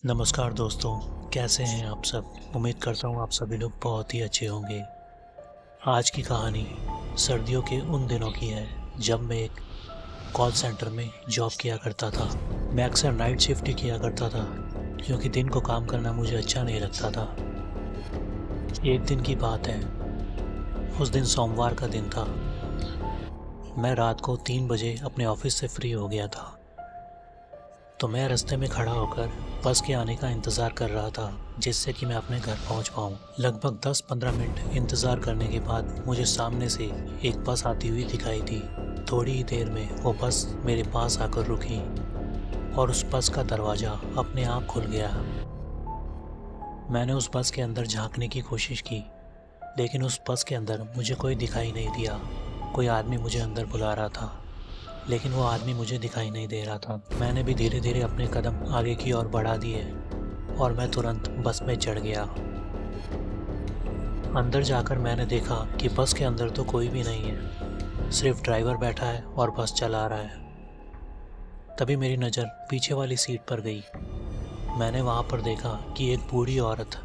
नमस्कार दोस्तों, कैसे हैं आप सब? उम्मीद करता हूँ आप सभी लोग बहुत ही अच्छे होंगे। आज की कहानी सर्दियों के उन दिनों की है जब मैं एक कॉल सेंटर में जॉब किया करता था। मैं अक्सर नाइट शिफ्ट ही किया करता था क्योंकि दिन को काम करना मुझे अच्छा नहीं लगता था। एक दिन की बात है, उस दिन सोमवार का दिन था। मैं रात को 3 बजे अपने ऑफिस से फ्री हो गया था, तो मैं रास्ते में खड़ा होकर बस के आने का इंतज़ार कर रहा था जिससे कि मैं अपने घर पहुंच पाऊं। लगभग 10-15 मिनट इंतज़ार करने के बाद मुझे सामने से एक बस आती हुई दिखाई दी। थोड़ी ही देर में वो बस मेरे पास आकर रुकी और उस बस का दरवाज़ा अपने आप खुल गया। मैंने उस बस के अंदर झांकने की कोशिश की, लेकिन उस बस के अंदर मुझे कोई दिखाई नहीं दिया। कोई आदमी मुझे अंदर बुला रहा था, लेकिन वो आदमी मुझे दिखाई नहीं दे रहा था। मैंने भी धीरे धीरे अपने कदम आगे की ओर बढ़ा दिए और मैं तुरंत बस में चढ़ गया। अंदर जाकर मैंने देखा कि बस के अंदर तो कोई भी नहीं है, सिर्फ ड्राइवर बैठा है और बस चला रहा है। तभी मेरी नज़र पीछे वाली सीट पर गई। मैंने वहाँ पर देखा कि एक बूढ़ी औरत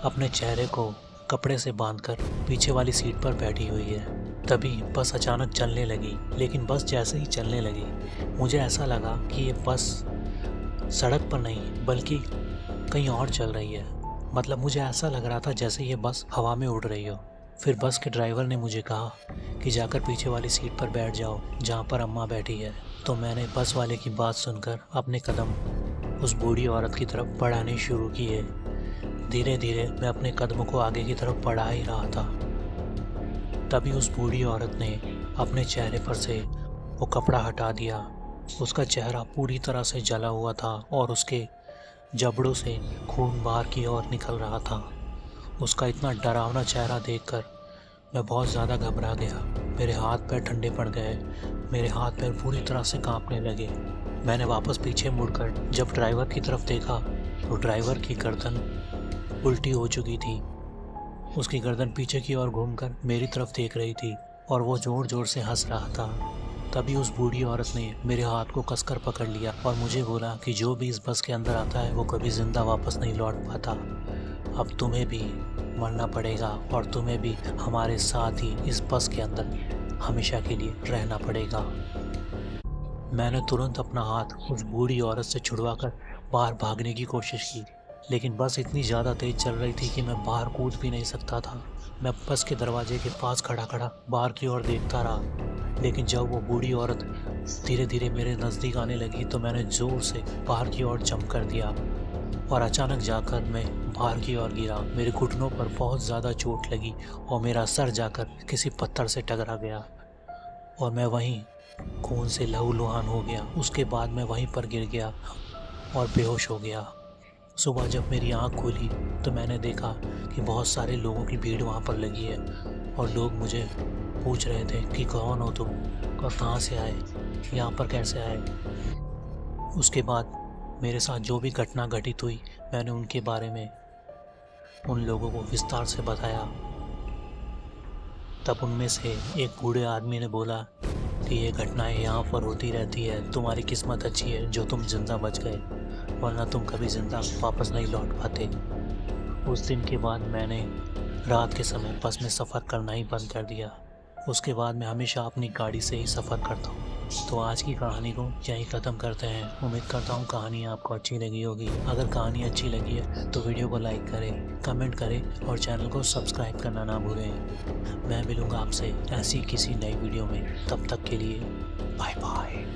अपने चेहरे को कपड़े से बांधकर पीछे वाली सीट पर बैठी हुई है। तभी बस अचानक चलने लगी, लेकिन बस जैसे ही चलने लगी मुझे ऐसा लगा कि ये बस सड़क पर नहीं बल्कि कहीं और चल रही है। मतलब मुझे ऐसा लग रहा था जैसे ये बस हवा में उड़ रही हो। फिर बस के ड्राइवर ने मुझे कहा कि जाकर पीछे वाली सीट पर बैठ जाओ जहाँ पर अम्मा बैठी है। तो मैंने बस वाले की बात सुनकर अपने कदम उस बूढ़ी औरत की तरफ बढ़ाने शुरू किए। धीरे धीरे मैं अपने कदमों को आगे की तरफ बढ़ा ही रहा था। तभी उस बूढ़ी औरत ने अपने चेहरे पर से वो कपड़ा हटा दिया। उसका चेहरा पूरी तरह से जला हुआ था और उसके जबड़ों से खून बाहर की ओर निकल रहा था। उसका इतना डरावना चेहरा देखकर मैं बहुत ज़्यादा घबरा गया। मेरे हाथ पैर ठंडे पड़ गए, मेरे हाथ पैर पूरी तरह से कांपने लगे। मैंने वापस पीछे मुड़कर जब ड्राइवर की तरफ देखा तो ड्राइवर की गर्दन उल्टी हो चुकी थी। उसकी गर्दन पीछे की ओर घूमकर मेरी तरफ देख रही थी और वो ज़ोर ज़ोर से हंस रहा था। तभी उस बूढ़ी औरत ने मेरे हाथ को कसकर पकड़ लिया और मुझे बोला कि जो भी इस बस के अंदर आता है वो कभी ज़िंदा वापस नहीं लौट पाता। अब तुम्हें भी मरना पड़ेगा और तुम्हें भी हमारे साथ ही इस बस के अंदर हमेशा के लिए रहना पड़ेगा। मैंने तुरंत अपना हाथ उस बूढ़ी औरत से छुड़वाकर बाहर भागने की कोशिश की, लेकिन बस इतनी ज़्यादा तेज़ चल रही थी कि मैं बाहर कूद भी नहीं सकता था। मैं बस के दरवाजे के पास खड़ा खड़ा बाहर की ओर देखता रहा, लेकिन जब वो बूढ़ी औरत धीरे धीरे मेरे नज़दीक आने लगी तो मैंने ज़ोर से बाहर की ओर जंप कर दिया और अचानक जाकर मैं बाहर की ओर गिरा। मेरे घुटनों पर बहुत ज़्यादा चोट लगी और मेरा सर जाकर किसी पत्थर से टकरा गया और मैं वहीं खून से लहूलुहान हो गया। उसके बाद मैं वहीं पर गिर गया और बेहोश हो गया। सुबह जब मेरी आँख खुली तो मैंने देखा कि बहुत सारे लोगों की भीड़ वहाँ पर लगी है और लोग मुझे पूछ रहे थे कि कौन हो तुम और कहाँ से आए, यहाँ पर कैसे आए। उसके बाद मेरे साथ जो भी घटना घटित हुई मैंने उनके बारे में उन लोगों को विस्तार से बताया। तब उनमें से एक बूढ़े आदमी ने बोला कि ये घटनाएं यहाँ पर होती रहती है, तुम्हारी किस्मत अच्छी है जो तुम जिंदा बच गए, वरना तुम कभी जिंदा वापस नहीं लौट पाते। उस दिन के बाद मैंने रात के समय बस में सफ़र करना ही बंद कर दिया। उसके बाद मैं हमेशा अपनी गाड़ी से ही सफ़र करता हूँ। तो आज की कहानी को यहीं ख़त्म करते हैं। उम्मीद करता हूँ कहानी आपको अच्छी लगी होगी। अगर कहानी अच्छी लगी है तो वीडियो को लाइक करें, कमेंट करें और चैनल को सब्सक्राइब करना ना भूलें। मैं मिलूँगा आपसे ऐसी किसी नई वीडियो में, तब तक के लिए बाय बाय।